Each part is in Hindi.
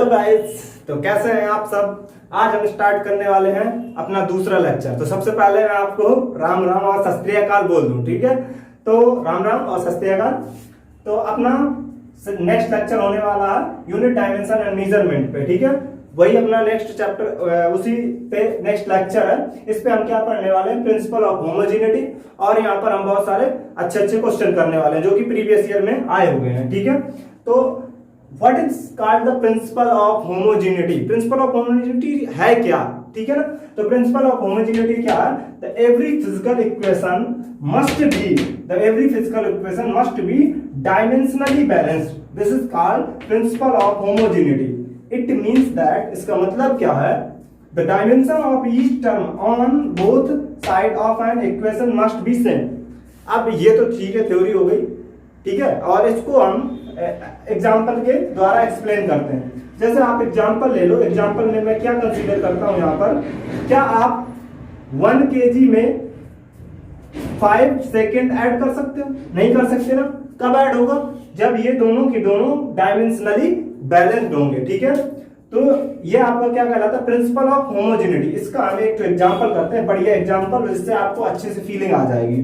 गाइस, तो कैसे हैं आप सब। आज हम स्टार्ट करने वाले हैं अपना दूसरा लेक्चर। तो सबसे पहले मैं आपको राम राम और सत श्री अकाल बोल दूं, ठीक है। तो राम राम और सत श्री अकाल। तो अपना नेक्स्ट लेक्चर होने वाला है यूनिट डायमेंशन एंड मेजरमेंट पे, ठीक है। वही अपना नेक्स्ट चैप्टर, उसी पे नेक्स्ट लेक्चर है। इस पे हम क्या पढ़ने वाले हैं, प्रिंसिपल ऑफ होमोजेनिटी। और यहाँ पर हम बहुत सारे अच्छे अच्छे क्वेश्चन करने वाले हैं जो कि प्रीवियस ईयर में आए हुए हैं, ठीक है। तो what is called the principal of homogeneity. Principal of homogeneity है क्या, ठीक है ना। तो प्रिंसिपल ऑफ होमोजेनिटी क्या है, the every physical equation must be dimensionally balanced. This is called principal of homogeneity. It means that, इसका मतलब क्या है, the dimension of each term on both side of an equation must be same. अब ये तो ठीक है, थ्योरी हो गई, ठीक है। और इसको हम एग्जाम्पल के द्वारा एक्सप्लेन करते हैं। जैसे आप एग्जाम्पल ले लो। एग्जाम्पल में मैं क्या कंसीडर करता हूं यहाँ पर, क्या आप 1 kg में 5 सेकेंड ऐड कर सकते हो? नहीं कर सकते ना। कब ऐड होगा, जब ये दोनों के दोनों डायमेंशनली बैलेंस्ड होंगे, ठीक है। तो ये आपका क्या कहलाता है, प्रिंसिपल ऑफ होमोजेनिटी। इसका हम एक एग्जाम्पल करते हैं, बढ़िया एग्जाम्पल, जिससे आपको अच्छे से फीलिंग आ जाएगी।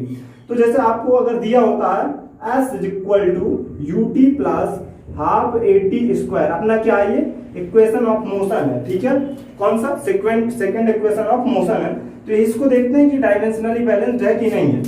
तो जैसे आपको अगर दिया होता है S is equal to ut plus half at², अपना क्या है, ये इक्वेशन ऑफ मोशन है, ठीक है। कौन सा, सेकंड इक्वेशन ऑफ मोशन है। तो इसको देखते हैं कि डायमेंशनली बैलेंस्ड है कि नहीं है।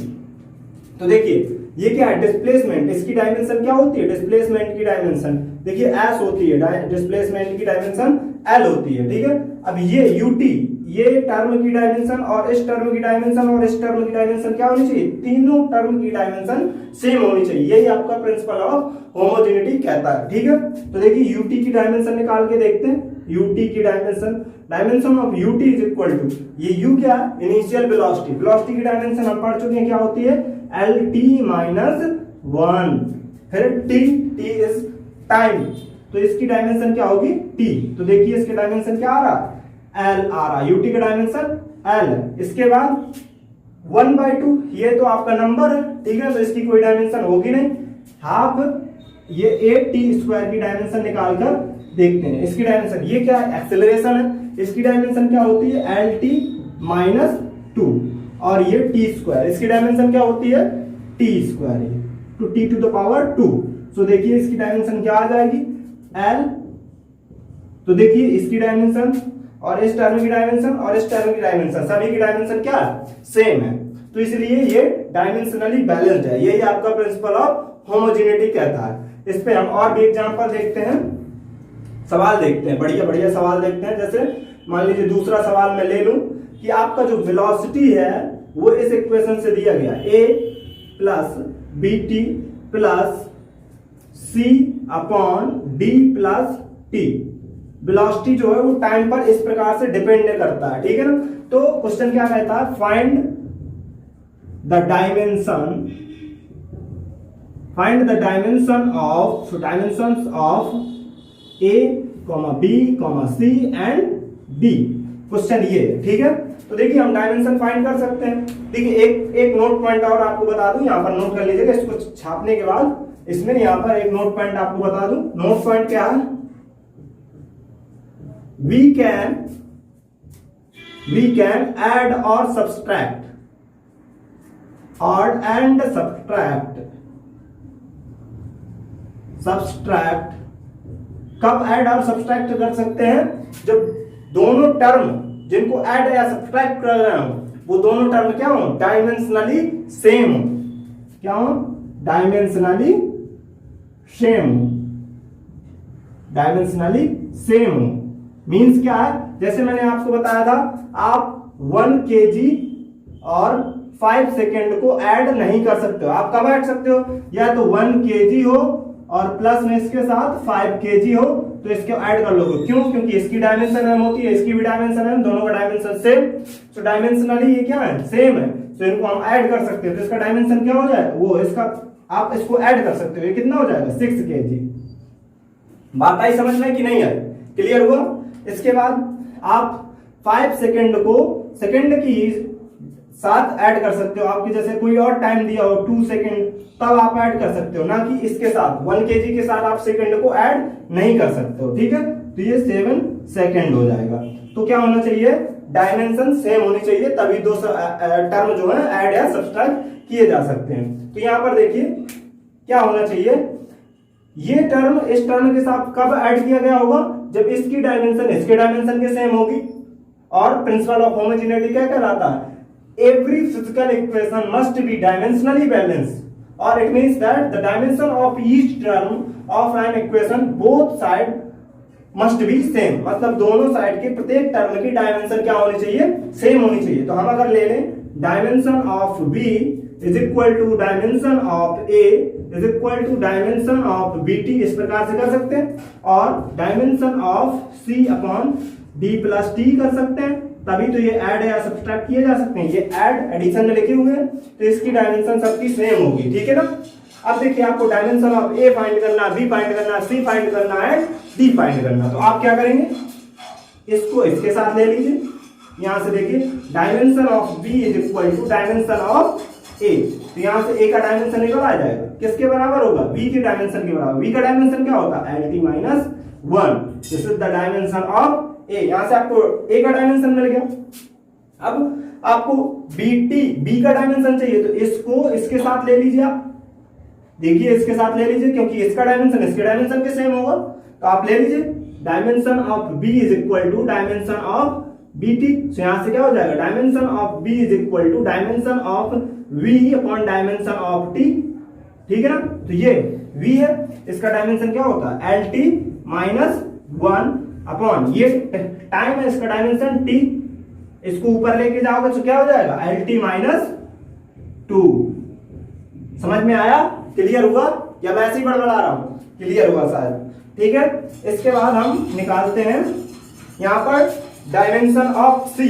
तो देखिए ये क्या है, डिस्प्लेसमेंट। इसकी डायमेंशन क्या होती है, डिस्प्लेसमेंट की डायमेंशन देखिए s होती है, डिस्प्लेसमेंट की डायमेंशन l होती है, ठीक है। अब ये ut, ये टर्म की डायमेंशन और इस टर्म की डायमेंशन और इस टर्म की डायमेंशन क्या होनी चाहिए, तीनों टर्म की डायमेंशन सेम होनी चाहिए। यही आपका प्रिंसिपल ऑफ होमोजेनिटी कहता है, ठीक है। तो देखिए ut की डायमेंशन निकाल के देखते हैं। ut की dimension of ut is equal to, ये u क्या है, इनिशियल वेलोसिटी। वेलोसिटी की डायमेंशन हम पढ़ चुके हैं, क्या होती है, lt - 1। फिर t इज टाइम, तो इसकी डायमेंशन क्या होगी, t। तो देखिए इसके डायमेंशन क्या आ रहा, l आ रहा, ut का डायमेंशन l। इसके बाद 1/2, ये तो आपका नंबर है, ठीक है। तो इसकी कोई डायमेंशन होगी नहीं। हाफ ये 8t² की डायमेंशन निकाल कर देखते हैं। इसकी डायमेंशन, ये क्या है, एक्सेलरेशन है। इसकी डायमेंशन क्या होती है, lt - 2। और ये t², इसकी डायमेंशन क्या होती है, t², to t to the power 2। तो देखिए इसकी डायमेंशन क्या आ जाएगी, l। तो देखिए इसकी डायमेंशन और इस टर्म की डायमेंशन और इस टर्म की डायमेंशन, सभी की डायमेंशन क्या है, सेम है। तो इसलिए ये डायमेंशनली बैलेंस्ड है। यही आपका प्रिंसिपल ऑफ होमोजेनिटी कहता है। इस पे हम और भी एग्जांपल देखते हैं, सवाल देखते हैं, बढ़िया बढ़िया सवाल देखते हैं। जैसे मान लीजिए दूसरा सवाल मैं ले लूं कि आपका जो वेलोसिटी है वो इस इक्वेशन से दिया गया, a plus bt plus c/d plus t। Velocity जो है वो टाइम पर इस प्रकार से डिपेंड करता है, ठीक है ना। तो क्वेश्चन क्या कहता है, find the dimension of a, b, c and d। Question ये, ठीक है। तो देखिए हम डायमेंशन फाइंड कर सकते हैं। देखिए एक नोट पॉइंट और आपको बता दूं, यहां पर नोट कर लीजिएगा। इसको छापने के बाद इसमें यहां पर एक नोट पॉइंट आपको बता दूं। नोट पॉइंट क्या है, we can add or subtract, कब ऐड और सब्सट्रैक्ट कर सकते हैं, जब दोनों टर्म जिनको ऐड या सब्सट्रैक्ट कर रहे हो वो दोनों टर्म क्या हो, डायमेंशनली सेम हो। क्या हो, डायमेंशनली सेम हो। मीन्स क्या है, जैसे मैंने आपको बताया था, आप 1 kg और 5 सेकेंड को ऐड नहीं कर सकते हो। आप कब ऐड सकते हो, या तो 1 kg हो और प्लस में इसके साथ 5 kg हो, तो इसको ऐड कर लोगे। क्यों, क्योंकि इसकी डायमेंशन m होती है, इसकी भी डायमेंशन m, दोनों का डायमेंशन सेम। तो डायमेंशनली ये क्या है, सेम है। तो इनको हम ऐड कर सकते हैं। तो इसका डायमेंशन क्या हो जाए, वो इसका आप इसको ऐड कर सकते हो। ये कितना हो जाएगा, 6 kg। बात आई समझ में कि नहीं आई, क्लियर हुआ। इसके बाद आप 5 सेकेंड को सेकेंड की साथ ऐड कर सकते हो। आपके जैसे कोई और टाइम दिया हो 2 सेकेंड, तब आप ऐड कर सकते हो, ना कि इसके साथ 1 kg के साथ आप सेकेंड को ऐड नहीं कर सकते हो, ठीक है। तो ये 7 सेकेंड हो जाएगा। तो क्या होना चाहिए, डायमेंशन सेम होनी चाहिए, तभी दो टर्म जो है ऐड या सब्सट्रैक्ट किए जा सकते हैं। तो यहां पर देखिए क्या होना चाहिए, ये टर्म इस टर्म के साथ कब ऐड किया गया होगा, जब इसकी डायमेंशन इसके डायमेंशन के सेम होगी। और प्रिंसिपल ऑफ होमोजेनिटी क्या कहलाता है, every physical equation must be dimensionally balanced, और it means that the dimension of each term of an equation both side must be same, मतलब दोनों साइड के प्रत्येक टर्म की डायमेंशन क्या होनी चाहिए, सेम होनी चाहिए। तो हम अगर ले लें dimension of b is equal to dimension of a is equal to dimension of bt, इस प्रकार से कर सकते हैं, और dimension of c upon d plus t कर सकते हैं, तभी तो ये ऐड या सब्सट्रैक्ट किए जा सकते हैं। ये ऐड एडिशन में लिखे हुए हैं, तो इसकी डायमेंशन सबकी सेम होगी, ठीक है ना। अब देखिए आपको डायमेंशन ऑफ a फाइंड करना, b फाइंड करना, c फाइंड करना है, d फाइंड करना। तो आप क्या करेंगे, इसको इसके साथ ले लीजिए, यहां से देखिए dimension of b is equal to dimension of a, तो यहां से a का डायमेंशन निकल आ जाएगा, किसके बराबर होगा, b के डायमेंशन के बराबर। b का डायमेंशन क्या होता है, lt minus 1, this is the dimension of a। यहां से आपको a का डायमेंशन मिल गया। अब आपको b का डायमेंशन चाहिए, तो इसको इसके साथ ले लीजिए आप, देखिए इसके साथ ले लीजिए, क्योंकि इसका डायमेंशन इसके डायमेंशन के सेम होगा, तो आप ले लीजिए dimension of b is equal to dimension of bt। तो यहां से क्या हो जाएगा, dimension of b is equal to dimension of v upon dimension of t, ठीक है ना। तो ये v है, इसका डायमेंशन क्या होता है, lt माइनस 1 अपॉन ये टाइम है, इसका डायमेंशन t, इसको ऊपर लेके जाओगे तो क्या हो जाएगा, lt माइनस 2। समझ में आया, क्लियर हुआ, या मैं ऐसे ही बड़बड़ा रहा हूं, क्लियर हुआ शायद, ठीक है। इसके बाद हम निकालते हैं यहां पर डायमेंशन ऑफ c,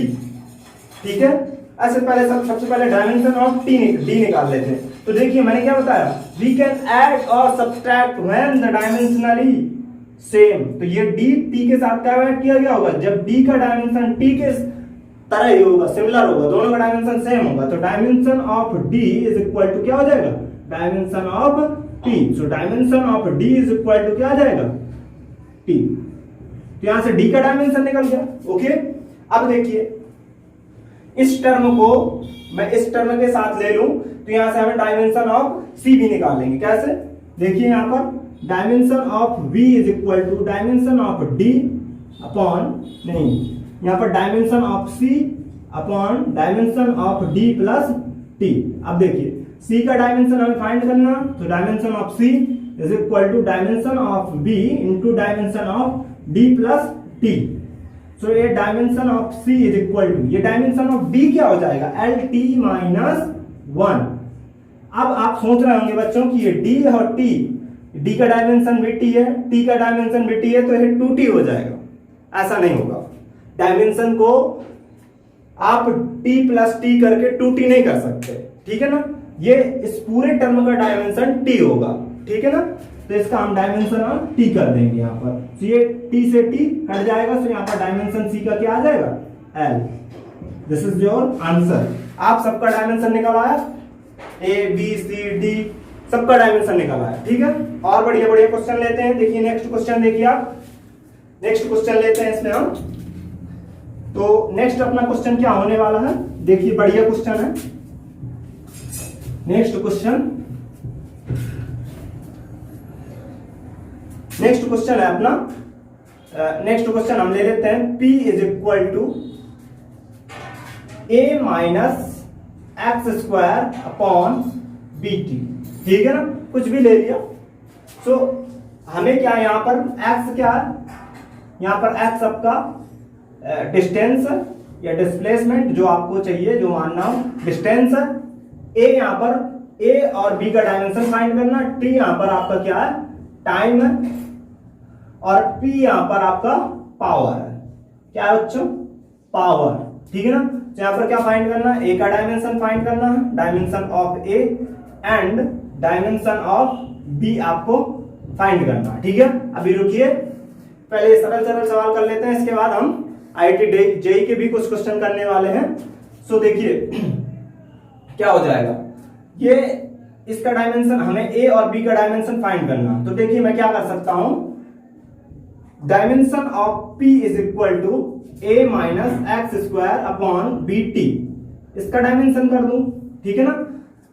ठीक है। ऐसे पहले सबसे पहले डायमेंशन ऑफ d निकाल लेते हैं। तो देखिए मैंने क्या बताया, वी कैन ऐड और subtract when the dimensionally same. तो ये d t के साथ क्या ऐड किया गया होगा, जब d का डायमेंशन t के तरह ही होगा, सिमिलर होगा, दोनों का डायमेंशन सेम होगा। तो dimension of d is equal to क्या हो जाएगा, dimension of t। So dimension of d is equal to क्या आ जाएगा, t। तो यहां से d का डायमेंशन निकल गया, ओके। अब देखिए इस टर्म को मैं इस टर्म के साथ ले लूं, तो यहां से हमें डायमेंशन ऑफ c भी निकालेंगे। कैसे, देखिए यहां पर dimension of v is equal to dimension of d upon, नहीं, यहां पर dimension of c upon dimension of d plus t। अब देखिए c का डायमेंशन हमें फाइंड करना, तो dimension of c is equal to dimension of b into dimension of d plus t। So ये dimension of c is equal to, ये डायमेंशन ऑफ d क्या हो जाएगा, lt माइनस 1। अब आप सोच रहे होंगे बच्चों कि ये d और t, d का डायमेंशन भी t है, t का डायमेंशन भी t है, तो ये 2t हो जाएगा। ऐसा नहीं होगा, डायमेंशन को आप t प्लस t करके 2t नहीं कर सकते, ठीक है ना। ये इस पूरे टर्म का डायमेंशन t होगा, ठीक है ना। तो इसका हम डायमेंशन ऑन t कर देंगे यहाँ पर, तो ये t से t हट जाएगा, तो यहाँ पर डायमेंशन c का क्या आ जाएगा, l। This is your answer. आप सबका डायमेंशन निकल आया, a b c d सबका डायमेंशन निकल आया, ठीक है। और बढ़िया बढ़िया क्वेश्चन लेते हैं। देखिए नेक्स्ट क्वेश्चन देखिए आप, नेक्स्ट क्वेश्चन लेते हैं इसमें हम। तो नेक्स्ट अपना क्वेश्चन क्या होने वाला है, देखिए बढ़िया क्वेश्चन है। नेक्स्ट क्वेश्चन है अपना, नेक्स्ट क्वेश्चन हम ले लेते हैं, p is equal to a minus x square upon b t, ठीक है ना, कुछ भी ले लिया। सो हमें क्या यहां पर x क्या है, यहां पर x आपका डिस्टेंस या डिस्प्लेसमेंट जो आपको चाहिए, जो मानना हो डिस्टेंस है। a यहां पर a और b का डायमेंशन फाइंड करना, t यहां पर आपका क्या है, टाइम है, और p यहां पर आपका पावर है। क्या है बच्चों, पावर, ठीक है ना। तो यहां पर क्या फाइंड करना है, a का डायमेंशन फाइंड करना है, dimension of a and dimension of b आपको फाइंड करना है, ठीक है। अभी रुकिए, पहले सरल सवाल कर लेते हैं, इसके बाद हम IIT JEE के भी कुछ क्वेश्चन करने वाले हैं। सो देखिए क्या हो जाएगा, ये इसका डायमेंशन हमें a और b का डायमेंशन फाइंड करना। तो देखिए मैं क्या कर सकता हूं, dimension of P is equal to a minus x square upon b t, इसका डायमेंशन कर दूं, ठीक है ना।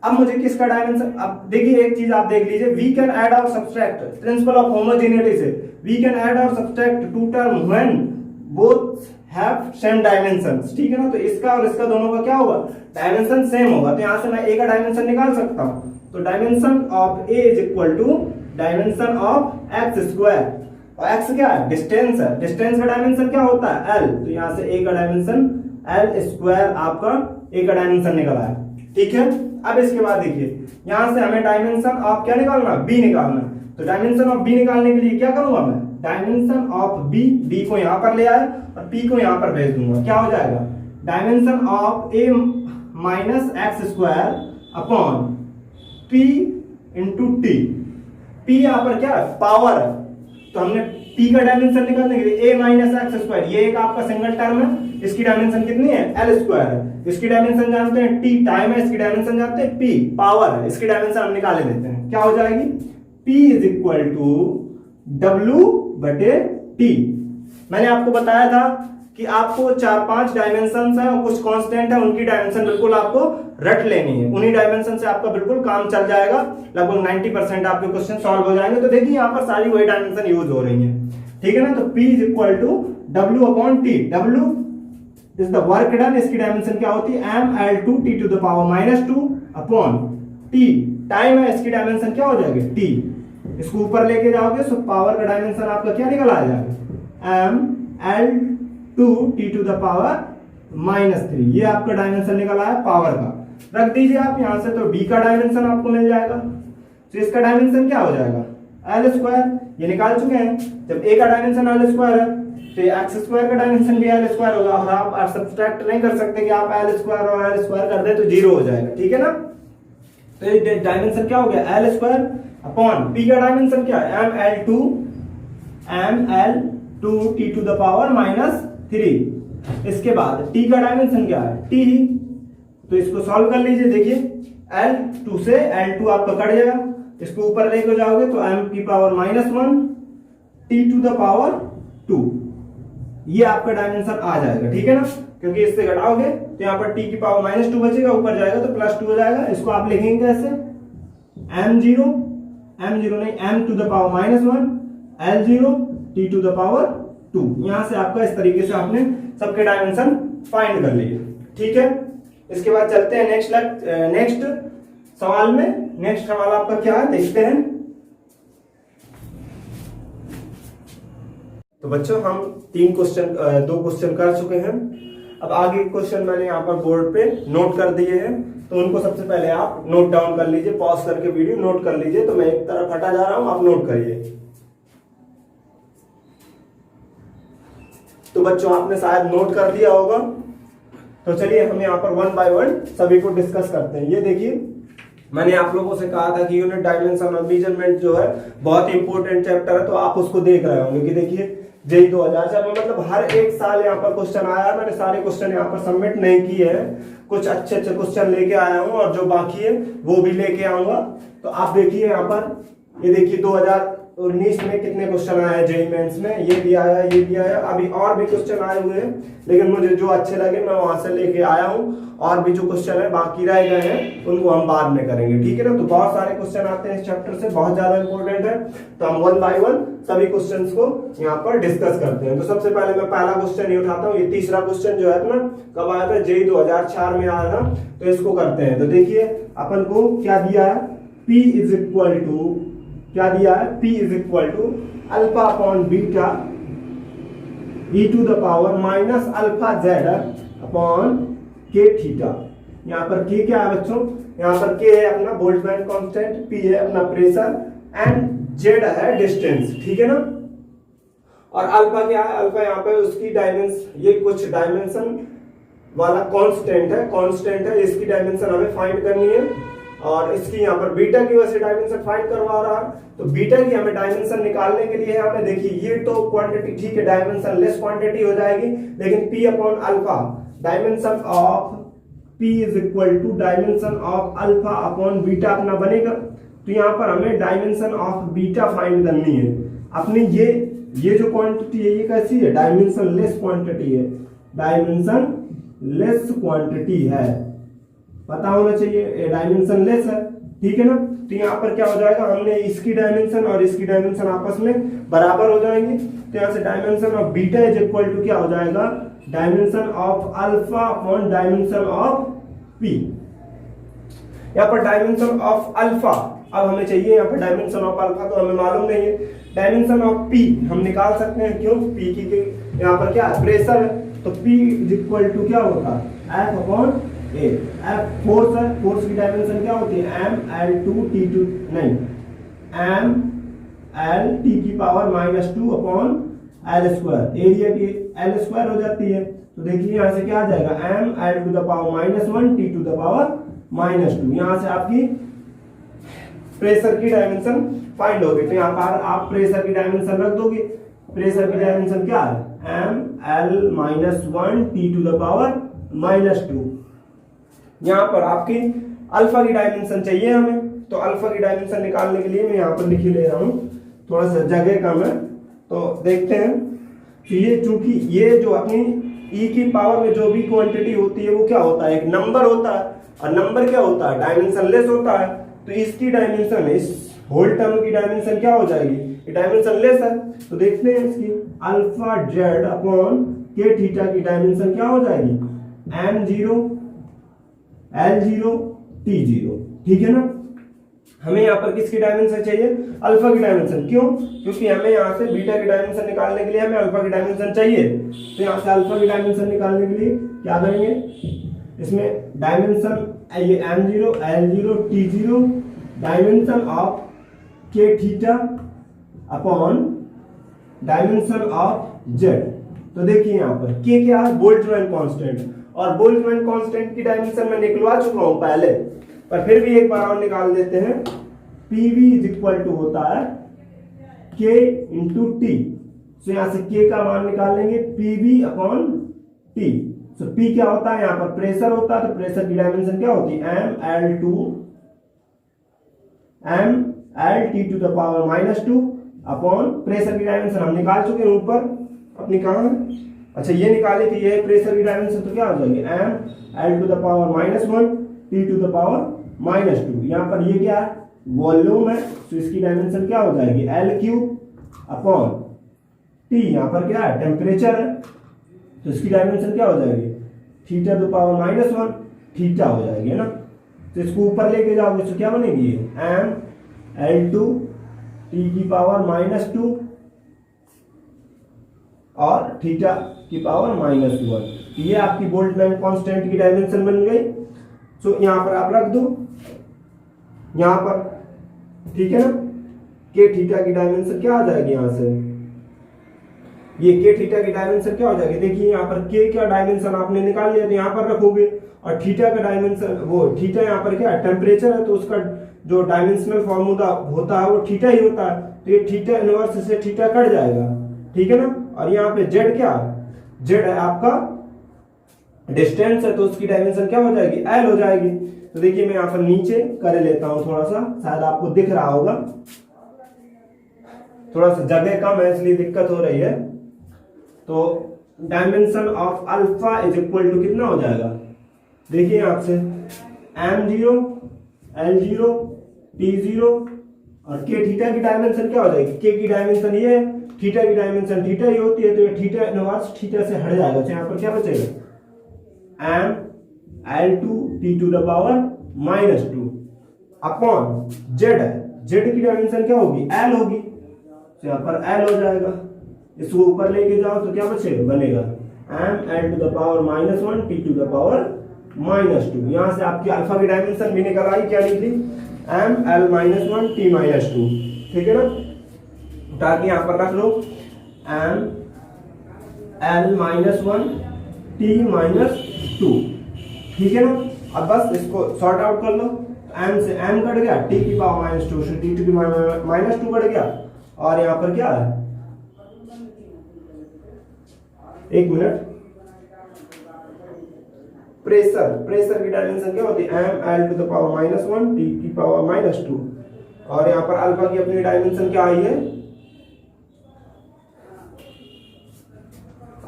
अब मुझे किसका डायमेंशन, अब देखिए एक चीज आप देख लीजिए, वी कैन ऐड और सब्सट्रैक्ट, प्रिंसिपल ऑफ होमोजेनिटी से वी कैन ऐड और subtract two term when both have same dimensions, ठीक है ना। तो इसका और इसका दोनों का क्या होगा, डायमेंशन सेम होगा, तो यहां से मैं a का डायमेंशन निकाल सकता हूं। तो dimension of a is equal to dimension of x square, और x क्या है, डिस्टेंस है, डिस्टेंस का डायमेंशन क्या होता है l, तो यहां से a का डायमेंशन l स्क्वायर आपका a का डायमेंशन निकला है, ठीक है। अब इसके बाद देखिए यहां से हमें डायमेंशन ऑफ क्या निकालना, b निकालना, तो डायमेंशन ऑफ b निकालने के लिए क्या करूंगा मैं, डायमेंशन ऑफ b को यहां पर ले आया और p को यहां पर भेज दूंगा, क्या हो जाएगा, dimension of a minus x square upon p into T, p यहां पर क्या है, पावर है, तो हमने p का डायमेंशन निकालने के लिए a माइनस एक्स स्क्वायर, ये एक आपका सिंगल टर्म है, इसकी डायमेंशन कितनी है, l स्क्वायर है, इसकी डायमेंशन जानते हैं t टाइम है, इसकी डायमेंशन जानते हैं p पावर है, इसकी डायमेंशन हम निकाल लेते हैं, क्या हो जाएगी, p is equal to w बटे t। मैंने आपको बताया था कि आपको 4-5 डायमेंशन है और कुछ कांस्टेंट है, उनकी डायमेंशन बिल्कुल आपको रट लेनी है, उन्हीं डायमेंशन से आपका बिल्कुल काम चल जाएगा, लगभग 90% आपके क्वेश्चन सॉल्व हो जाएंगे। तो देखिए यहाँ पर सारी वही डायमेंशन यूज हो रही है, ठीक है ना। तो P is equal to W upon t, W is the work done, इसकी डायमेंशन क्या होती है, mL2 t to the power minus 2 upon t, time है, इसकी डायमेंशन क्या हो जाएगी, t, इसको ऊपर लेके जाओगे तो पावर का डायमेंशन आपका क्या निकल आ जाएगा, mL2 t to the power minus 3, ये आपका डायमेंशन निकल आया पावर का, रख दीजिए आप यहां से, तो d का डायमेंशन आपको मिल जाएगा, तो इसका डायमेंशन क्या हो जाएगा, l स्क्वायर, ये निकाल चुके हैं, जब a का डायमेंशन l स्क्वायर है तो एक्स स्क्वायर का डायमेंशन भी l स्क्वायर होगा, और आप सब्सट्रैक्ट नहीं कर सकते कि आप l स्क्वायर और l स्क्वायर कर दे तो जीरो हो जाएगा, ठीक है ना। तो ये डायमेंशन क्या हो गया, l स्क्वायर अपॉन p का डायमेंशन क्या है, mL2 t to the power minus 3, इसके बाद t का डायमेंशन क्या है, t, तो इसको सॉल्व कर लीजिए, देखिए L2 से L2 आपका कट जाएगा, इसको ऊपर लेके जाओगे तो m की power minus 1 t to the power 2, ये आपका डायमेंशन आ जाएगा, ठीक है ना, क्योंकि इससे घटाओगे तो यहाँ पर t की पावर माइनस 2 बचेगा, ऊपर जाएगा तो प्लस 2 हो जाएगा, इसको आप लिखेंगे कैसे, m0 नहीं m to the power minus 1 L0 t to the power 2, यहां से आपका इस तरीके से आपने सबके डायमेंशन फाइंड कर लिए, ठीक है। इसके बाद चलते हैं नेक्स्ट सवाल में, नेक्स्ट सवाल आपका क्या है देखते हैं। तो बच्चों हम दो क्वेश्चन कर चुके हैं, अब आगे क्वेश्चन मैंने यहाँ पर बोर्ड पे नोट कर दिए हैं, तो उनको सबसे पहले आप नोट डाउन कर लीजिए, पॉज करके वीडियो नोट कर लीजिए, तो मैं एक तरफ हटा जा रहा हूं, आप नोट करिए। तो बच्चों आपने शायद नोट कर दिया होगा, तो चलिए हम यहाँ पर वन बाय वन सभी को डिस्कस करते हैं। ये देखिए मैंने आप लोगों से कहा था कि यूनिट डायमेंशन और मेजरमेंट जो है बहुत इंपॉर्टेंट चैप्टर है, तो आप उसको देख रहे होंगे कि देखिए जेई 2004 में मतलब हर एक साल यहाँ पर क्वेश्चन आया है, मैंने सारे क्वेश्चन यहाँ पर सबमिट नहीं किए हैं, कुछ अच्छे क्वेश्चन लेके आया हूँ और जो बाकी है वो भी लेके आऊंगा। तो आप देखिए यहाँ पर, ये देखिए 2019 में कितने क्वेश्चन आए हैं जेईई मेंस में, ये भी आया, ये भी आया, अभी और भी क्वेश्चन आए हुए हैं, लेकिन मुझे जो अच्छे लगे मैं वहां से लेके आया हूँ, और भी जो क्वेश्चन है बाकी रह गए हैं उनको हम बाद में करेंगे, ठीक है ना। तो बहुत सारे क्वेश्चन आते हैं इस चैप्टर से, बहुत ज्यादा इंपॉर्टेंट है, तो हम वन बाय वन सभी क्वेश्चंस को यहाँ पर डिस्कस करते हैं। तो सबसे पहले मैं पहला क्वेश्चन ये उठाता हूँ, ये तीसरा क्वेश्चन जो है ना कब आया था, जेईई 2004 में आया था, तो इसको करते हैं। तो देखिए अपन को क्या दिया है, P इज इक्वल टू, क्या दिया है, P is equal to alpha upon beta e to the power minus alpha z upon k theta. यहाँ पर k क्या है बच्चों, यहाँ पर k है अपना बोल्ट्जमैन कांस्टेंट, p है अपना प्रेशर एंड z है डिस्टेंस, ठीक है ना। और अल्फा क्या है, अल्फा यहाँ पे उसकी डायमेंशन, ये कुछ डायमेंशन वाला कांस्टेंट है, इसकी डायमेंशन हमें फाइंड करनी है, और इसकी यहाँ पर बीटा की वजह से डायमेंशन फाइंड करवा रहा है, तो बीटा की हमें डायमेंशन निकालने के लिए हमें देखिए ये तो क्वांटिटी ठीक है, डायमेंशन लेस क्वांटिटी हो जाएगी, लेकिन p upon alpha dimension of p is equal to dimension of alpha upon beta अपना बनेगा। तो यहाँ पर हमें डायमेंशन ऑफ बीटा फाइंड करनी है, अपने ये ये जो क्वांटिटी है ये कैसी है, डायमेंशन लेस क्वांटिटी है, डायमेंशन लेस क्वांटिटी है, पता होना चाहिए ये डायमेंशन लेस है, ठीक है ना। तो यहाँ पर क्या हो जाएगा, हमने इसकी डायमेंशन और इसकी डायमेंशन आपस में बराबर हो जाएंगे, तो यहाँ से dimension of beta is equal to क्या हो जाएगा, dimension of alpha upon dimension of p. यहाँ पर डायमेंशन ऑफ अल्फा अब हमें चाहिए, यहाँ पर डायमेंशन ऑफ अल्फा तो हमें मालूम नहीं है, डायमेंशन ऑफ पी हम निकाल सकते हैं, क्यों, पी की यहाँ पर क्या प्रेशर है, तो पी इज इक्वल टू क्या होता है, F upon A, F force है, फोर्स की डायमेंशन क्या होती है, M L two T two, नहीं एम एल टी की power -2 upon L square, area की एल स्क्वायर हो जाती है, तो देखिए यहाँ से क्या आ जाएगा, M L to the power -1 T to the power -2, यहाँ से आपकी प्रेशर की डायमेंशन फाइंड होगी। तो यहाँ पर आप प्रेशर की डायमेंशन रख दोगे, प्रेशर की डायमेंशन क्या है, M L -1 T to the power -2। यहाँ पर आपकी अल्फा की डायमेंशन चाहिए हमें, तो अल्फा की डायमेंशन निकालने के लिए मैं यहाँ पर लिख ही ले रहा हूँ, थोड़ा सा जगह कम है, तो देखते हैं कि ये चूंकि ये जो अपनी ई की पावर में जो भी क्वांटिटी होती है वो क्या होता है, एक नंबर होता है, और नंबर क्या होता है, डायमेंशन लेस होता है, तो इसकी डायमेंशन, इस होल टर्म की डायमेंशन क्या हो जाएगी, ये डायमेंशन लेस है, तो देखते हैं इसकी alpha z upon k theta की डायमेंशन क्या हो जाएगी, m0 l0 t0, ठीक है ना। हमें यहाँ पर किसकी डायमेंशन चाहिए, अल्फा की डायमेंशन, क्यों, क्योंकि हमें यहाँ से बीटा की डायमेंशन निकालने के लिए हमें अल्फा की डायमेंशन चाहिए, तो यहाँ से अल्फा की डायमेंशन निकालने के लिए क्या करेंगे, इसमें डायमेंशन ये m0 l0 t0 dimension of K theta upon dimension of Z. तो देखिए यहाँ पर के क्या है, बोल्ट्जमैन कांस्टेंट, और बोल्ट्जमैन कांस्टेंट की डायमेंशन मैं निकलवा चुका हूं पहले, पर फिर भी एक बार और निकाल देते हैं, पीवी इज इक्वल टू होता है के इंटू टी, तो यहां से के का मान निकालेंगे पीवी अपॉन टी, तो पी क्या होता है, यहाँ पर प्रेशर होता है, तो प्रेशर की डायमेंशन क्या होती है, M L T to the power -2 upon pressure की डायमेंशन हम निकाल चुके हैं ऊपर अपनी, कहाँ है, अच्छा ये निकाले कि ये प्रेशर की डायमेंशन, तो क्या हो जाएगी, M L to the power -1 T to the power -2, यहाँ पर ये क्या है, वॉल्यूम है, तो इसकी डायमेंशन क्या हो जाएगी, एल क्यूब अपॉन टी, यहाँ पर क्या है, टेम्परेचर है, तो इसकी डायमेंशन क्या हो जाएगी, थीटा टू पावर -1 थीटा हो जाएगी, है ना। तो इसको ऊपर लेके जाओगे तो क्या बनेगी, एम एल टू टी की पावर -2 और थीटा की पावर -1, ये आपकी बोल्ट्जमैन कांस्टेंट की डायमेंशन बन गई। तो यहाँ पर आप रख दो, यहाँ पर, ठीक है ना, के थीटा की डायमेंशन क्या आ जाएगी, यहाँ से ये के थीटा की डायमेंशन क्या हो जाएगी, देखिए यहाँ पर के का डायमेंशन आपने निकाल लिया, तो यहाँ पर रखोगे, और थीटा का डायमेंशन, वो थीटा यहाँ पर क्या है, टेम्परेचर है, तो उसका जो डायमेंशनल फॉर्मूला होता है वो थीटा ही होता है, तो ये थीटा इनवर्स से थीटा कट जाएगा, ठीक है ना। और यहाँ पे जेड क्या है, जेड है आपका डिस्टेंस है, तो उसकी डायमेंशन क्या हो जाएगी, एल हो जाएगी। तो देखिए मैं यहाँ पर नीचे कर लेता हूँ थोड़ा सा, शायद आपको दिख रहा होगा, थोड़ा सा जगह कम है इसलिए दिक्कत हो रही है। तो dimension of alpha is equal to कितना हो जाएगा, देखिए आपसे m0 l0 t0 और के थीटा की डायमेंशन क्या हो जाएगी, के की डायमेंशन ये है, थीटा की डायमेंशन थीटा ही होती है, तो ये थीटा इनवर्स थीटा से हट जाएगा, तो यहाँ पर क्या बचेगा, m l2 t to the power -2 upon Z है, जेड की डायमेंशन क्या होगी, l होगी, तो यहाँ पर l हो जाएगा, इसको ऊपर लेके जाओ तो क्या बचेगा, बनेगा m l to the power -1 t to the power -2। यहाँ से आपकी अल्फा की डायमेंशन भी निकल आई, क्या निकली, m l -1 t -2, ठीक है ना। ताकि यहाँ पर रख लो m l -1 t -2, ठीक है ना। अब बस इसको सॉर्ट आउट कर लो, m से m कट गया, t की पावर -2 से t टू -2 कट गया, और यहाँ पर क्या है, एक मिनट, प्रेशर की डायमेंशन क्या होती है, m l to the power -1 t की पावर -2, और यहाँ पर अल्फा की अपनी डायमेंशन क्या आई है,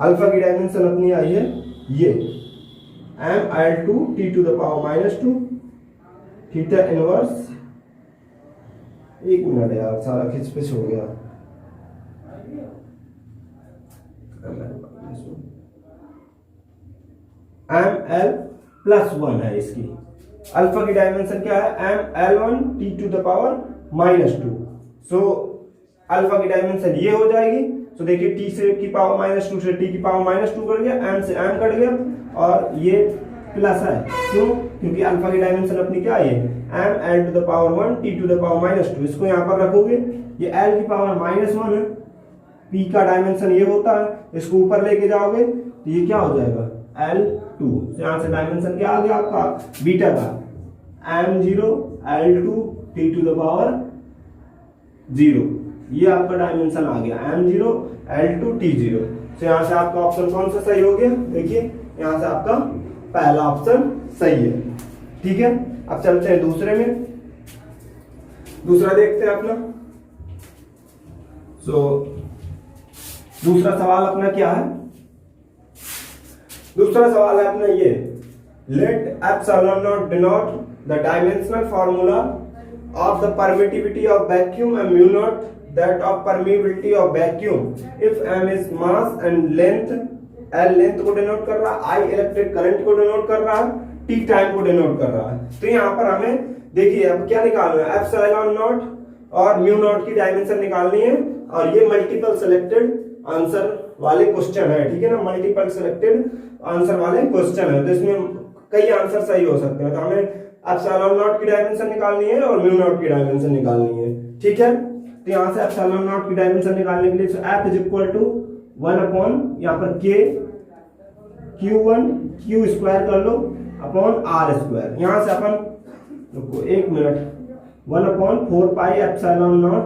अल्फा की डायमेंशन अपनी आई है ये ml2 t⁻², थीटा इनवर्स, एक मिनट यार सारा खिचपिच हो गया, ml+1 है इसकी। अल्फा की डायमेंशन क्या है ml1 t⁻²। सो अल्फा की डायमेंशन ये हो जाएगी। तो देखिए t से की पावर -2 से t की पावर -2 कट गया, m से m कट गया और ये प्लस है। क्यों? क्योंकि अल्फा की डायमेंशन अपनी क्या है ml⁻1 t⁻²। इसको यहाँ पर रखोगे, ये l की पावर -1 है, p का डायमेंशन ये होता है, इसको ऊपर लेके जाओगे तो ये क्या हो जाएगा L2। यहाँ से डायमेंशन क्या आ गया आपका बीटा का m0 L2 t⁻0, ये आपका डायमेंशन आ गया m0 L2 t0। तो यहाँ से आपका ऑप्शन कौन सा सही हो गया? देखिए यहाँ से आपका पहला ऑप्शन सही है। ठीक है, अब चलते हैं दूसरे में। दूसरा देखते हैं अपना। दूसरा सवाल अपना क्या है? दूसरा सवाल है अपना ये, let epsilon not denote the dimensional formula of the permittivity of vacuum and mu not that of permittivity of vacuum if m is mass and length, l length को डिनोट कर रहा है, I इलेक्ट्रिक करंट को डिनोट कर रहा है, t टाइम को डिनोट कर रहा है। तो यहाँ पर हमें देखिए अब क्या निकालना है, एप्सिलॉन नॉट और म्यू नॉट की डायमेंशन निकालनी है, और ये मल्टीपल सिलेक्टेड आंसर वाले क्वेश्चन है। ठीक है ना, मल्टीपल सिलेक्टेड आंसर वाले क्वेश्चन है, तो इसमें कई आंसर सही हो सकते हैं। तो हमें एप्सिलॉन नॉट की डायमेंशन निकालनी है और म्यू नॉट की डायमेंशन निकालनी है। ठीक है, तो यहाँ से एप्सिलॉन नॉट की डायमेंशन निकालने के लिए f इज इक्वल टू 1 यहाँ पर k q1 q स्क्वायर कर लो अपॉन r स्क्वायर। यहाँ से अपन रुको एक minute, 1/4 pi epsilon naught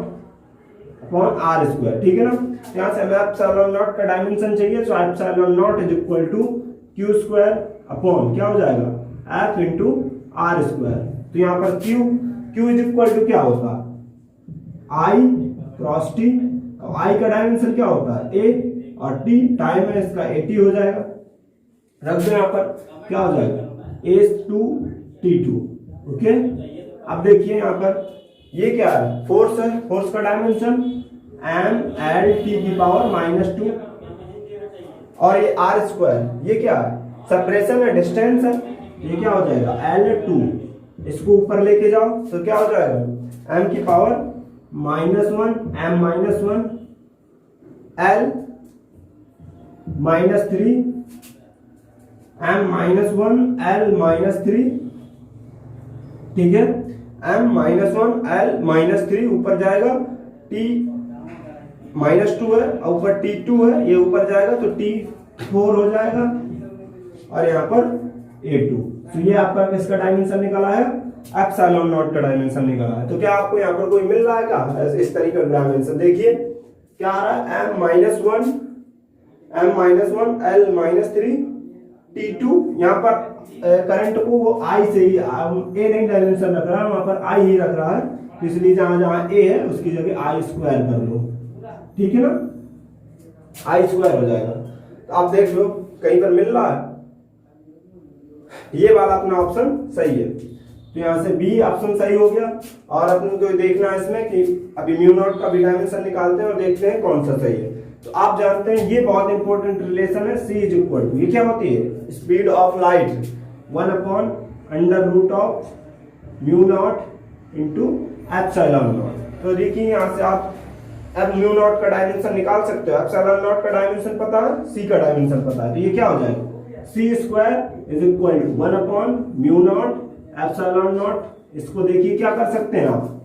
upon r square. ठीक है ना, यहाँ से हमें एप्सिलॉन नॉट का डायमेंशन चाहिए, तो epsilon not is equal to q square upon क्या हो जाएगा f इंटू r स्क्वायर। तो यहाँ पर q इज इक्वल टू क्या होता है I क्रॉस t, और I का डायमेंशन क्या होता है a और t टाइम है इसका 80 हो जाएगा। रख दो यहाँ पर क्या हो जाएगा a2t2। ओके, अब देखिए यहाँ पर ये क्या है, फोर्स है, फोर्स का डायमेंशन ml की पावर -2, और ये r स्क्वायर ये क्या है सेपरेशन है, डिस्टेंस है, ये क्या हो जाएगा L2। इसको ऊपर लेके जाओ तो क्या हो जाएगा m की power -1 m -1 l -3 m -1 l -3। ठीक है, m -1 l -3 ऊपर जाएगा, t -2 है और ऊपर t2 है, ये ऊपर जाएगा तो t4 हो जाएगा, और यहाँ पर a2। तो ये आपका किसका डायमेंशन निकला है, एप्सिलॉन नॉट का डायमेंशन निकला है। तो क्या आपको यहाँ पर कोई मिल रहा है क्या इस तरीके का डायमेंशन? देखिए क्या आ रहा है m -1 l -3 t2। यहाँ पर करंट को वो I से ही a नहीं डायमेंशन रख रहा है, वहां पर I ही रख रहा है, तो इसलिए जहां जहां a है उसकी जगह I स्क्वायर कर लो। ठीक है ना, I स्क्वायर हो जाएगा। तो आप देख लो कहीं पर मिल रहा है, ये वाला अपना ऑप्शन सही है। तो यहाँ से बी ऑप्शन सही हो गया। और अपन को देखना है इसमें कि अभी म्यू नॉट का भी डायमेंशन निकालते हैं और देखते हैं कौन सा सही है। तो आप जानते हैं ये बहुत इंपॉर्टेंट रिलेशन है, C इज इक्वल टू, ये क्या होती है स्पीड ऑफ लाइट 1/√ऑफ mu naught into epsilon naught. तो देखिए यहाँ से आप अब म्यू नॉट का डायमेंशन निकाल सकते हो, एप्सिलॉन नॉट का डायमेंशन पता है, C का डायमेंशन पता है, तो ये क्या हो जाएगा C square is equal to 1/म्यू नॉट एप्सिलॉन नॉट। इसको देखिए क्या कर सकते हैं आप,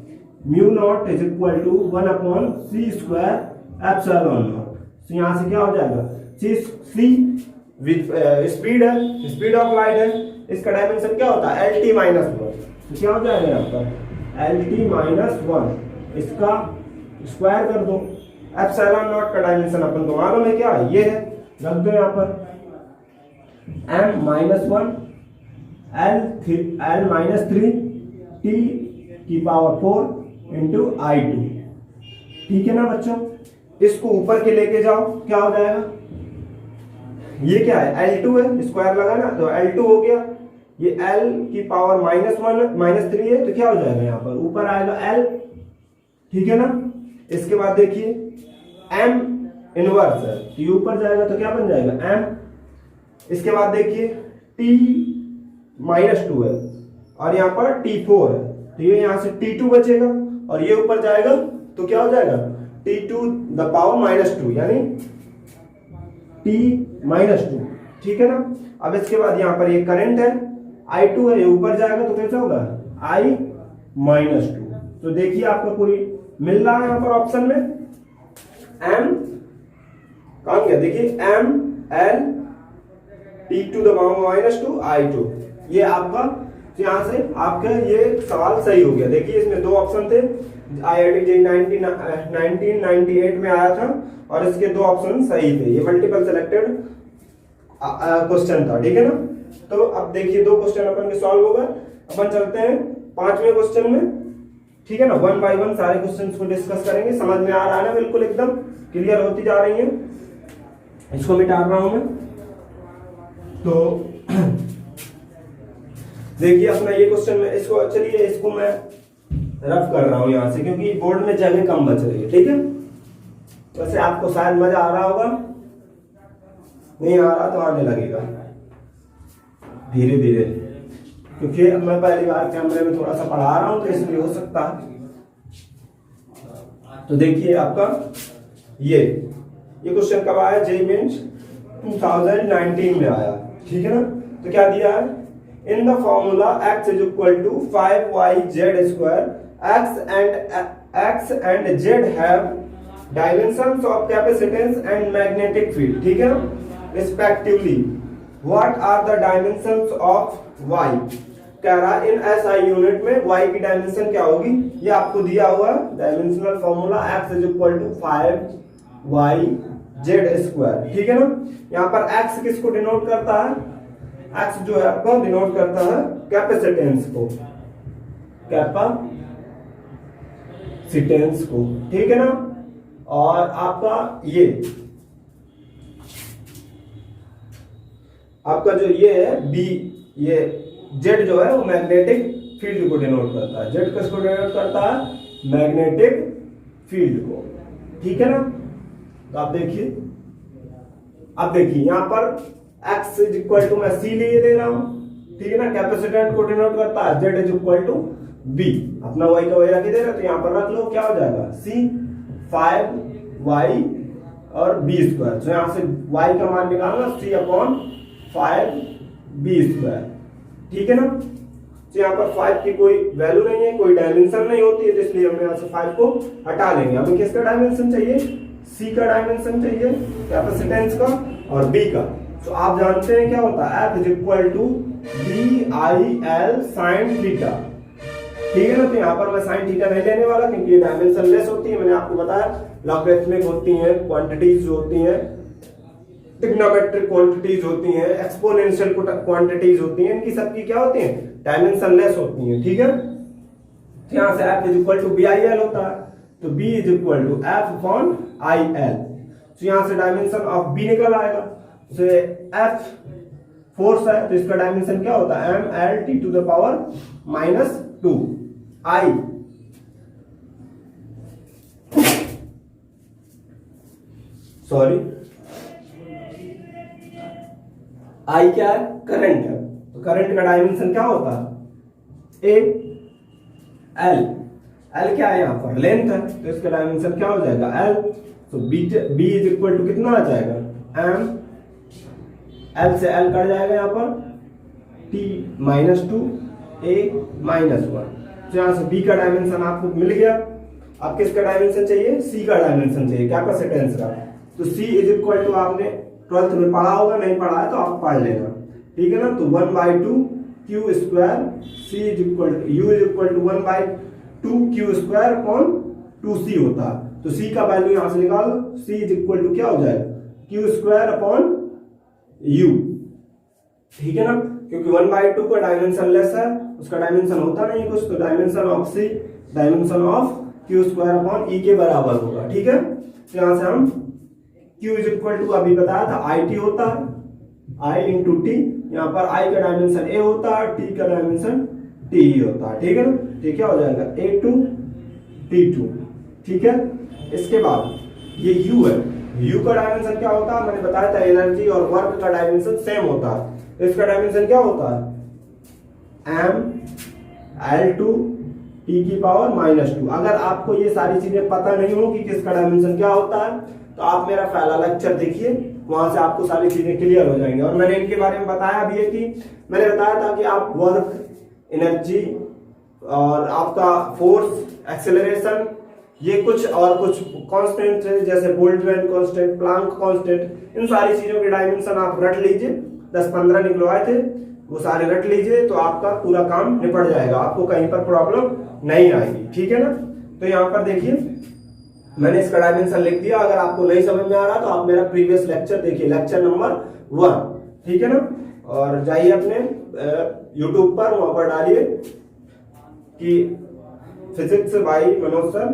mu naught is equal to 1/C square epsilon naught. तो यहाँ से क्या हो जाएगा C स्पीड है, स्पीड ऑफ लाइट है, इसका डायमेंशन क्या होता है LT-1। तो क्या हो जाएगा आपका LT-1, इसका स्क्वायर कर दो। एप्सिलॉन नॉट का डायमेंशन अपन को मालूम है क्या ये है, रख दो यहाँ पर m-1 l-3 t की पावर 4 इंटू I2। ठीक है ना बच्चों, इसको ऊपर के लेके जाओ क्या हो जाएगा ये क्या है L2 है, स्क्वायर लगा ना तो L2 हो गया, ये L की पावर -1 -3 है तो क्या हो जाएगा यहाँ पर ऊपर आएगा L, ठीक है ना। इसके बाद देखिए M इनवर्स है तो ये ऊपर जाएगा तो क्या बन जाएगा M। इसके बाद देखिए T -2 है और यहाँ पर T4 है तो ये यहाँ से T2 बचेगा और ये ऊपर जाएगा तो क्या हो जाएगा T2 द पावर -2 यानी T -2, ठीक है ना। अब इसके बाद यहाँ पर ये करंट है I2 है, ये ऊपर जाएगा तो कैसा होगा I -2। तो देखिए आपको कोई मिल रहा है यहाँ पर ऑप्शन में M कौन गया, देखिए M L T2 the power -2 I2, ये आपका यहाँ से आपका ये सवाल सही हो गया। देखिए इसमें दो ऑप्शन थे, IIT JEE 1998 में आया था और इसके दो ऑप्शन सही थे, ये मल्टीपल सेलेक्टेड क्वेश्चन था, ठीक है ना। तो अब देखिए दो क्वेश्चन अपन के सॉल्व हो गए, अपन चलते हैं पांचवें क्वेश्चन में, ठीक है ना। 1 बाय 1 सारे क्वेश्चंस को डिस्कस करेंगे, समझ में आ रहा है ना, बिल्कुल एकदम क्लियर होती जा रही है। इसको मिटा रहा हूं मैं, तो देखिए अपना ये क्वेश्चन में इसको चलिए इसको मैं रफ कर रहा हूं यहां से क्योंकि बोर्ड में जगह कम बच रही है, ठीक है। वैसे आपको शायद मजा आ रहा होगा, नहीं आ रहा तो आने लगेगा धीरे धीरे, क्योंकि अब मैं पहली बार कैमरे में थोड़ा सा पढ़ा रहा हूं तो इसलिए हो सकता है। तो देखिए आपका ये क्वेश्चन कब आया, JEE मेंस 2019 में आया, ठीक है ना। तो क्या दिया है, in the formula x is equal to 5yz square, x and z have dimensions of capacitance and magnetic field, ठीक है ना, respectively. What are the dimensions of y? कह रहा इन SI यूनिट में y की डायमेंशन क्या होगी, ये आपको दिया हुआ dimensional formula x is equal to 5yz square, ठीक है ना। यहाँ पर x किसको डिनोट करता है, x जो है आपका डिनोट करता है कैपेसिटेंस को, कैपेसिटेंस को, ठीक है ना। और आपका आपका जो ये है b, ये z जो है वो मैग्नेटिक फील्ड को डिनोट करता है, z किसको डिनोट करता है, मैग्नेटिक फील्ड को, ठीक है ना। तो आप देखिए, अब देखिए यहाँ पर x इज इक्वल टू मैं c लिए ले रहा हूं, ठीक है ना, कैपेसिटेंस को डिनोट करता है, z is equal to b, अपना y का वही रख दे रहा तो यहाँ पर रख लो, क्या हो जाएगा c 5y और b स्क्वायर। तो यहाँ से y का मान निकालना c/5b स्क्वायर, ठीक है ना। तो यहाँ पर 5 की कोई वैल्यू नहीं है, कोई डायमेंशन नहीं होती है, तो इसलिए हम यहाँ से 5 को हटा लेंगे। हमें किसका डायमेंशन चाहिए, c का डायमेंशन चाहिए कैपेसिटेंस का और b का। तो आप जानते हैं क्या होता है, F is equal to BIL sine theta, ठीक है ना। तो यहाँ पर मैं साइन थीटा नहीं लेने वाला क्योंकि ये डायमेंशन लेस होती है, मैंने आपको बताया लॉगरिथमिक होती हैं, क्वांटिटीज जो होती हैं, ट्रिग्नोमेट्रिक क्वांटिटीज होती हैं, एक्सपोनेंशियल क्वांटिटीज होती हैं, इनकी सबकी क्या होती है, डायमेंशन लेस होती हैं, ठीक है। तो यहाँ से F is equal to BIL होता है, तो B is equal to F/IL। तो यहाँ से डायमेंशन ऑफ B निकल आएगा, तो F फोर्स है तो इसका डायमेंशन क्या होता है, MLT to the power -2 I, sorry I क्या है, करंट है, तो करंट का डायमेंशन क्या होता है, A, L क्या है यहाँ पर लेंथ है, तो इसका डायमेंशन क्या हो जाएगा L। तो B इज इक्वल टू कितना आ जाएगा, M, L से L कट जाएगा यहाँ पर T -2 A -1। तो यहाँ से B का डायमेंशन आपको मिल गया। अब किसका डायमेंशन चाहिए, C का डायमेंशन चाहिए कैपेसिटेंस का। तो C इज इक्वल टू आपने 12th में पढ़ा होगा, नहीं पढ़ा है तो आप पढ़ लेना, ठीक है ना। तो 1/2 Q square C is equal to U is equal to 1/2 Q square upon 2C होता है। तो C का वैल्यू यहाँ से निकाल दो, C इज इक्वल टू क्या हो जाएगा, Q स्क्वायर अपॉन U, ठीक है ना। क्योंकि 1/2 का डायमेंशन लेस है, उसका डायमेंशन होता नहीं कुछ, तो dimension of C dimension of Q square upon E के बराबर होगा, ठीक है। तो यहाँ से हम Q इज इक्वल टू अभी बताया था IT होता है, I इंटू टी, यहाँ पर I का डायमेंशन A होता है, T का डायमेंशन T ही होता है, ठीक है ना। तो क्या हो जाएगा A2 T2, ठीक है। इसके बाद ये U है, U का डायमेंशन क्या होता है, मैंने बताया था एनर्जी और वर्क का डायमेंशन सेम होता है। इसका डायमेंशन क्या होता है M L2 T की पावर -2। अगर आपको ये सारी चीजें पता नहीं हो कि किसका डायमेंशन क्या होता है, तो आप मेरा पहला लेक्चर देखिए, वहां से आपको सारी चीजें क्लियर हो जाएंगे। और मैंने इनके बारे में बताया भी है कि मैंने बताया था कि आप वर्क, एनर्जी और आपका फोर्स, एक्सेलरेशन, ये कुछ और कुछ कांस्टेंट है, जैसे बोल्ट्जमैन कांस्टेंट, प्लांक कांस्टेंट, इन सारी चीजों के डायमेंशन आप रट लीजिए। 10-15 निकलवाए थे, वो सारे रट लीजिए, तो आपका पूरा काम निपट जाएगा, आपको कहीं पर प्रॉब्लम नहीं आएगी, ठीक है ना। तो यहाँ पर देखिए मैंने इसका डायमेंशन लिख दिया। अगर आपको नहीं समझ में आ रहा तो आप मेरा प्रीवियस लेक्चर देखिए, लेक्चर नंबर 1, ठीक है ना। और जाइए अपने यूट्यूब पर, वहां पर डालिए कि physics bye Manoj sir,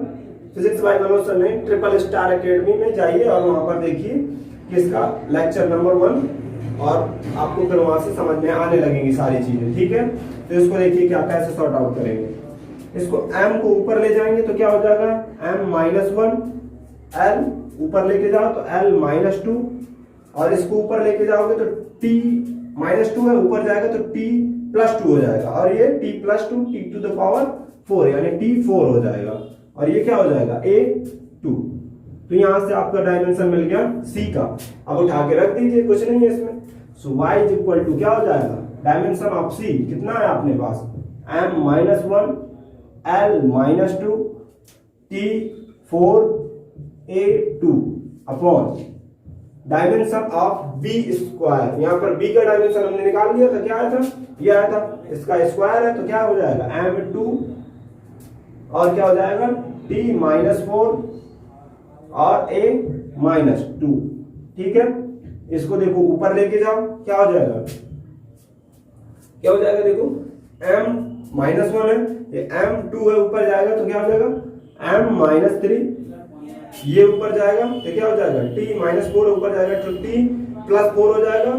physics bye Manoj sir नहीं, ट्रिपल स्टार एकेडमी में जाइए और वहां पर देखिए कि इसका लेक्चर नंबर 1, और आपको फिर वहां से समझ में आने लगेंगी सारी चीजें, ठीक है। तो इसको देखिए क्या कैसे सॉर्ट आउट करेंगे। इसको m को ऊपर ले जाएंगे तो क्या हो जाएगा m-1, l ऊपर लेके जाओ तो l-2, और इसको ऊपर लेके जाओगे तो t-2 है, ऊपर जाएगा तो t+2 हो जाएगा, और ये t+2 t⁴ यानी t4 हो जाएगा, और ये क्या हो जाएगा a2। तो यहां से आपका डायमेंशन मिल गया c का। अब उठा के रख दीजिए, कुछ नहीं है इसमें। सो y = क्या हो जाएगा, डायमेंशन ऑफ c कितना है अपने पास, m-1 l-2 t4 a2 upon dimension of b²। यहाँ पर b का डायमेंशन हमने निकाल लिया था, क्या आया था, ये आया था, इसका स्क्वायर है तो क्या हो जाएगा m2, और क्या हो जाएगा t-4 और a-2, ठीक है। इसको देखो ऊपर लेके जाओ, क्या हो जाएगा, क्या हो जाएगा, देखो m-1 है, ये m2 है, ऊपर जाएगा तो क्या हो जाएगा m-3, ये ऊपर जाएगा तो क्या हो जाएगा t-4, ऊपर जाएगा तो t+4 हो जाएगा,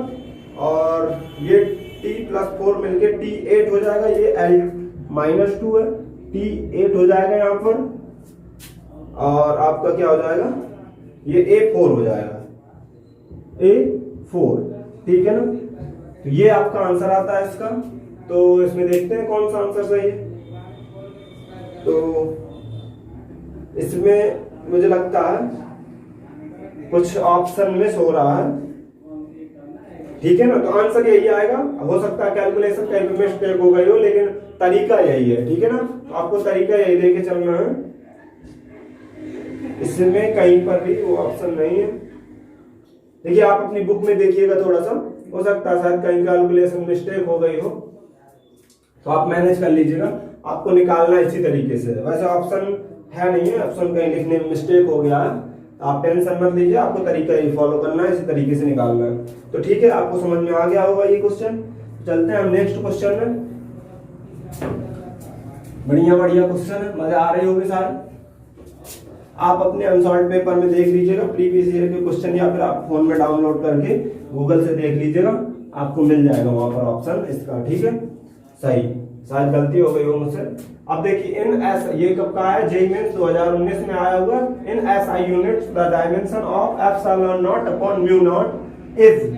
और ये t+4 मिलके t8 हो जाएगा, ये l-2 है, t8 हो जाएगा यहाँ पर, और आपका क्या हो जाएगा, ये a4 हो जाएगा, a4, ठीक है ना। तो ये आपका आंसर आता है इसका। तो इसमें देखते हैं कौन सा आंसर सही है। तो इसमें मुझे लगता है कुछ ऑप्शन मिस हो रहा है, ठीक है ना। तो आंसर यही आएगा, हो सकता है कैलकुलेशन कहीं पे मिस्टेक हो गई हो, लेकिन तरीका यही है, ठीक है ना। तो आपको तरीका यही लेके चलना है, इसमें कहीं पर भी वो ऑप्शन नहीं है। देखिए आप अपनी बुक में देखिएगा, थोड़ा सा हो सकता है शायद कहीं कैलकुलेशन मिस्टेक हो गई हो, तो आप मैनेज कर लीजिएगा। आपको निकालना इसी तरीके से, वैसे ऑप्शन है नहीं है, ऑप्शन कहीं लिखने में मिस्टेक हो गया है, आप टेंशन मत लीजिए, आपको तरीका ही फॉलो करना है, इसी तरीके से निकालना है। तो ठीक है, आपको समझ में आ गया होगा ये क्वेश्चन। चलते हैं हम नेक्स्ट क्वेश्चन में। बढ़िया बढ़िया क्वेश्चन है, मजा आ रही होगी सारे। आप अपने अनसॉल्व पेपर में देख लीजिएगा प्रीवियस ईयर के क्वेश्चन, या फिर आप फोन में डाउनलोड करके गूगल से देख लीजिएगा, आपको मिल जाएगा वहां पर ऑप्शन इसका, ठीक है। सही, शायद गलती हो गई हो मुझसे। अब देखिए इन एस, ये कब का है, जेईई मेंस 2019 में आया हुआ। In SI units the dimension of epsilon naught upon mu naught is,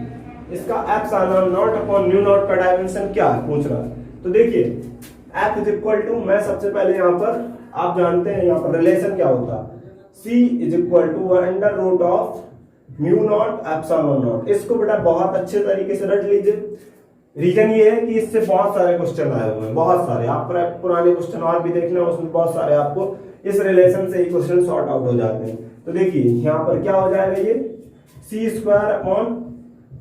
इसका epsilon naught upon mu naught का डायमेंशन क्या है पूछ रहा है। तो देखिए F इज इक्वल टू, मैं सबसे पहले यहाँ पर, आप जानते हैं यहाँ पर रिलेशन क्या होता है, C is equal to under root of mu naught epsilon naught. इसको बेटा बहुत अच्छे तरीके से रट लीजिए। रीजन ये है कि इससे बहुत सारे क्वेश्चन आए हुए हैं, बहुत सारे। आप पुराने क्वेश्चन और भी देखना, उसमें बहुत सारे आपको इस रिलेशन से ही क्वेश्चन सॉर्ट आउट हो जाते हैं। तो देखिए यहाँ पर क्या हो जाएगा, ये c² upon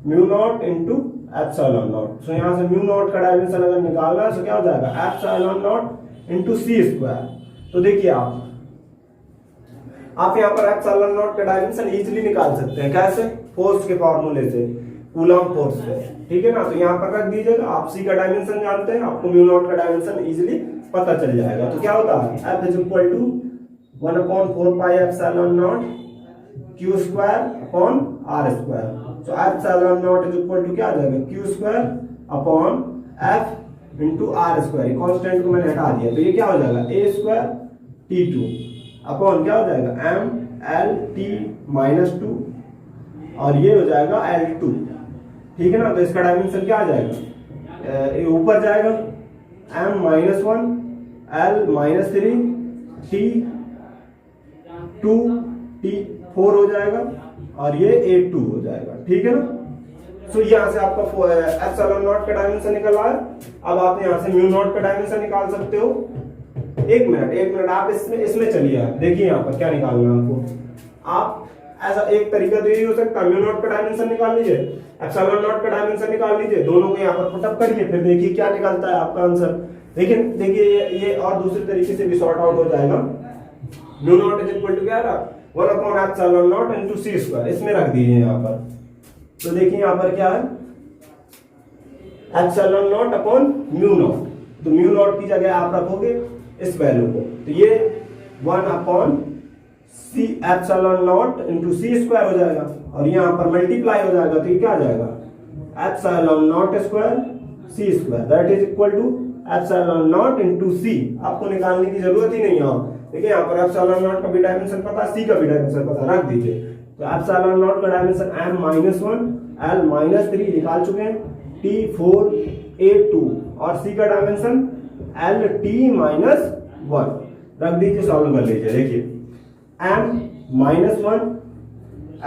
mu naught into epsilon naught. So यहाँ से म्यू नॉट का डायमेंशन अगर निकालना है तो क्या हो जाएगा एप्सिलॉन नॉट इंटू c²। तो देखिए आप यहाँ पर एप्सिलॉन नॉट का डायमेंशन इजीली निकाल सकते हैं, कैसे, फोर्स के फॉर्मूले से, कूलॉम फोर्स से, ठीक है ना। तो यहाँ पर रख दीजिएगा, आप c का डायमेंशन जानते हैं, आपको म्यू नॉट का डायमेंशन इजीली पता चल जाएगा। तो क्या होता है F is equal to 1/4 pi epsilon naught q² upon r²। So epsilon not is equal to क्या आ जाएगा, Q square upon F into R square, constant को मैंने हटा दिया, तो ये क्या हो जाएगा A square T two upon क्या हो जाएगा M L T minus two, और ये हो जाएगा एल टू, ठीक है ना। तो इसका डायमेंशन क्या आ जाएगा, ऊपर जाएगा M minus one L minus three T two T four हो जाएगा, और ये ए टू हो जाएगा, ठीक है ना। सो यहाँ से आपका एप्सिलॉन नॉट का डायमेंशन निकल रहा है। अब आप यहाँ से म्यू नॉट का डायमेंशन निकाल सकते हो। एक मिनट आप इसमें चलिए, आप देखिए यहाँ पर क्या निकालना है आपको। आप ऐसा एक तरीका तो यही हो सकता है, म्यू नॉट का डायमेंशन निकाल लीजिए, एप्सिलॉन नॉट का डायमेंशन निकाल लीजिए, दोनों को यहाँ पर पुटअप करिए, फिर देखिए क्या निकलता है आपका आंसर। देखिए ये और दूसरे तरीके से भी सॉर्ट आउट हो जाएगा। Mu naught is equal to क्या रहा, 1 upon epsilon naught into C square, इसमें रख दीजिए यहाँ पर। तो देखिए यहाँ पर क्या है, epsilon naught upon mu not, तो म्यू नॉट की जगह आप रखोगे इस वैल्यू को, तो ये 1 upon C epsilon naught into C square हो जाएगा, और यहाँ पर मल्टीप्लाई हो जाएगा, तो ये क्या आ जाएगा epsilon naught square C square that is equal to epsilon naught into C. आपको निकालने की जरूरत ही नहीं है। देखिए यहाँ पर एप्सिलॉन नॉट का भी डायमेंशन पता, सी का भी डायमेंशन पता, रख दीजिए। तो एप्सिलॉन नॉट का dimension m minus one L minus three निकाल चुके हैं, t 4 a 2, और c का dimension l t minus one, रख दीजिए, सॉल्व कर लीजिए। देखिए m minus one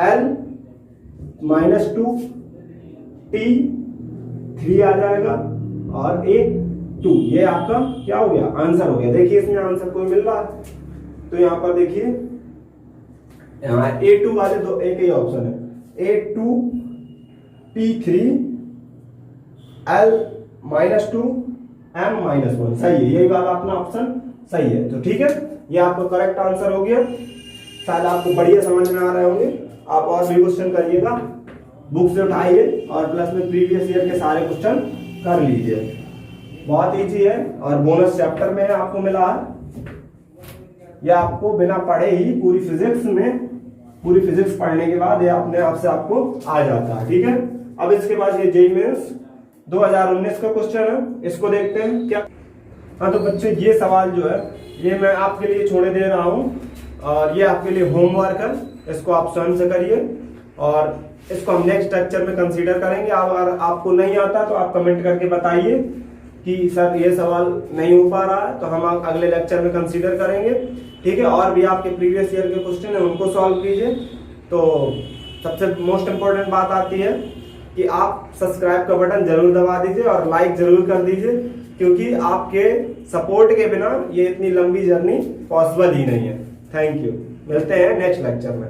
l minus two t 3 आ जाएगा, और a 2, ये आपका क्या हो गया, आंसर हो गया। देखिए इसमें आंसर कोई मिल रहा है, तो यहाँ पर देखिए यहाँ A2 वाले दो एक ही ऑप्शन है, A2 P3 L minus two M minus one, सही है, यही वाला अपना ऑप्शन सही है। तो ठीक है, ये आपका करेक्ट आंसर हो गया। शायद आपको बढ़िया समझ में आ रहे होंगे। आप और भी क्वेश्चन करिएगा, बुक से उठाइए और प्लस में प्रीवियस ईयर के सारे क्वेश्चन कर लीजिए, बहुत इजी है, और बोनस चैप्टर में आपको मिला है। ये आपको बिना पढ़े ही पूरी फिजिक्स पढ़ने के बाद ये अपने आप से आपको आ जाता है, ठीक है। अब इसके बाद ये जेईई मेंस 2019 का क्वेश्चन है, इसको देखते हैं क्या। हाँ तो बच्चे, ये सवाल जो है ये मैं आपके लिए छोड़े दे रहा हूँ, और ये आपके लिए होमवर्क है, इसको आप स्वयं से करिए, और इसको हम नेक्स्ट लेक्चर में कंसीडर करेंगे। अगर आपको नहीं आता तो आप कमेंट करके बताइए कि सर ये सवाल नहीं हो पा रहा है, तो हम अगले लेक्चर में कंसीडर करेंगे, ठीक है। और भी आपके प्रीवियस ईयर के क्वेश्चन है उनको सॉल्व कीजिए। तो सबसे मोस्ट इम्पोर्टेंट बात आती है कि आप सब्सक्राइब का बटन जरूर दबा दीजिए और लाइक जरूर कर दीजिए, क्योंकि आपके सपोर्ट के बिना ये इतनी लंबी जर्नी पॉसिबल ही नहीं है। थैंक यू, मिलते हैं नेक्स्ट लेक्चर में।